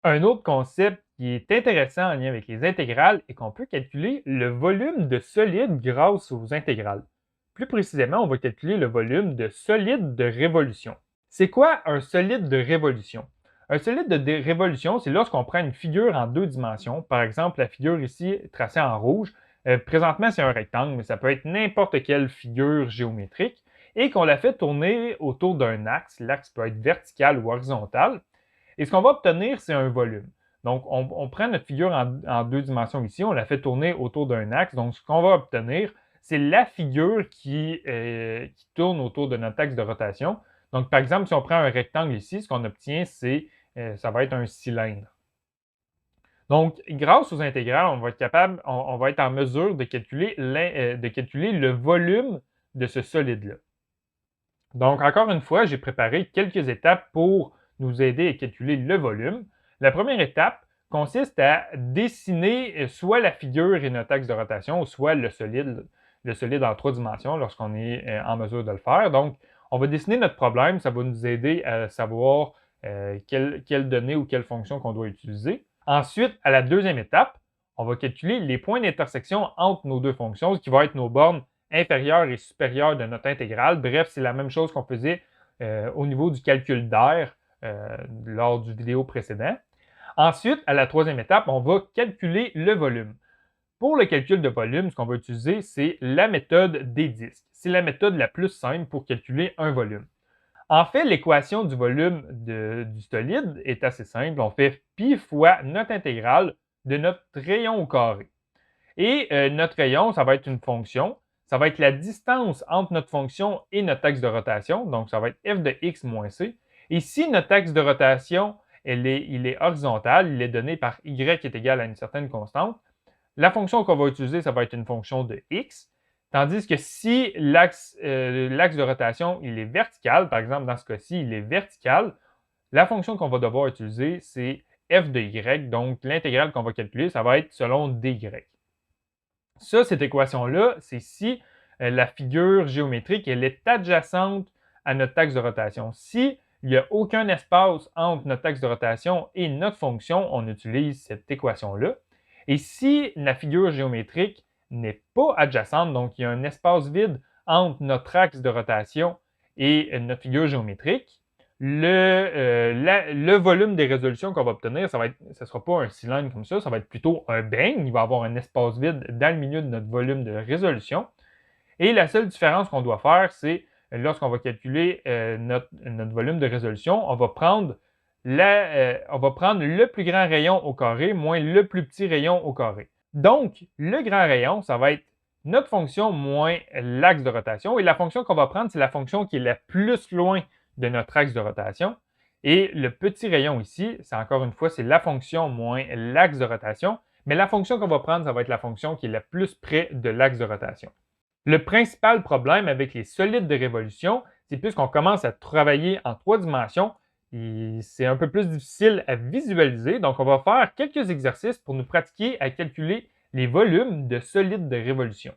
Un autre concept qui est intéressant en lien avec les intégrales est qu'on peut calculer le volume de solide grâce aux intégrales. Plus précisément, on va calculer le volume de solide de révolution. C'est quoi un solide de révolution? Un solide de révolution, c'est lorsqu'on prend une figure en deux dimensions. Par exemple, la figure ici tracée en rouge. Présentement, c'est un rectangle, mais ça peut être n'importe quelle figure géométrique. Et qu'on la fait tourner autour d'un axe. L'axe peut être vertical ou horizontal. Et ce qu'on va obtenir, c'est un volume. Donc, on prend notre figure en deux dimensions ici, on la fait tourner autour d'un axe. Donc, ce qu'on va obtenir, c'est la figure qui tourne autour de notre axe de rotation. Donc, par exemple, si on prend un rectangle ici, ce qu'on obtient, ça va être un cylindre. Donc, grâce aux intégrales, on va être capable, on va être en mesure de calculer le volume de ce solide-là. Donc, encore une fois, j'ai préparé quelques étapes pour nous aider à calculer le volume. La première étape consiste à dessiner soit la figure et notre axe de rotation, soit le solide en trois dimensions lorsqu'on est en mesure de le faire. Donc, on va dessiner notre problème, ça va nous aider à savoir quelles données ou quelles fonctions qu'on doit utiliser. Ensuite, à la deuxième étape, on va calculer les points d'intersection entre nos deux fonctions, ce qui va être nos bornes inférieure et supérieure de notre intégrale. Bref, c'est la même chose qu'on faisait au niveau du calcul d'air lors du vidéo précédent. Ensuite, à la troisième étape, on va calculer le volume. Pour le calcul de volume, ce qu'on va utiliser, c'est la méthode des disques. C'est la méthode la plus simple pour calculer un volume. En fait, l'équation du volume du solide est assez simple. On fait pi fois notre intégrale de notre rayon au carré. Et notre rayon, ça va être une fonction. Ça va être la distance entre notre fonction et notre axe de rotation. Donc, ça va être f de x moins c. Et si notre axe de rotation, il est horizontal, il est donné par y est égal à une certaine constante, la fonction qu'on va utiliser, ça va être une fonction de x. Tandis que si l'axe de rotation, il est vertical, par exemple, dans ce cas-ci, il est vertical, la fonction qu'on va devoir utiliser, c'est f de y. Donc, l'intégrale qu'on va calculer, ça va être selon dy. Ça, cette équation-là, c'est si la figure géométrique elle est adjacente à notre axe de rotation. Si il n'y a aucun espace entre notre axe de rotation et notre fonction, on utilise cette équation-là. Et si la figure géométrique n'est pas adjacente, donc il y a un espace vide entre notre axe de rotation et notre figure géométrique, le volume des résolutions qu'on va obtenir, ça ne sera pas un cylindre comme ça va être plutôt un beigne. Il va y avoir un espace vide dans le milieu de notre volume de résolution. Et la seule différence qu'on doit faire, c'est lorsqu'on va calculer notre volume de résolution, on va prendre le plus grand rayon au carré moins le plus petit rayon au carré. Donc, le grand rayon, ça va être notre fonction moins l'axe de rotation. Et la fonction qu'on va prendre, c'est la fonction qui est la plus loin de notre axe de rotation. Et le petit rayon ici, c'est encore une fois, c'est la fonction moins l'axe de rotation. Mais la fonction qu'on va prendre, ça va être la fonction qui est la plus près de l'axe de rotation. Le principal problème avec les solides de révolution, c'est puisqu'on commence à travailler en trois dimensions, c'est un peu plus difficile à visualiser. Donc, on va faire quelques exercices pour nous pratiquer à calculer les volumes de solides de révolution.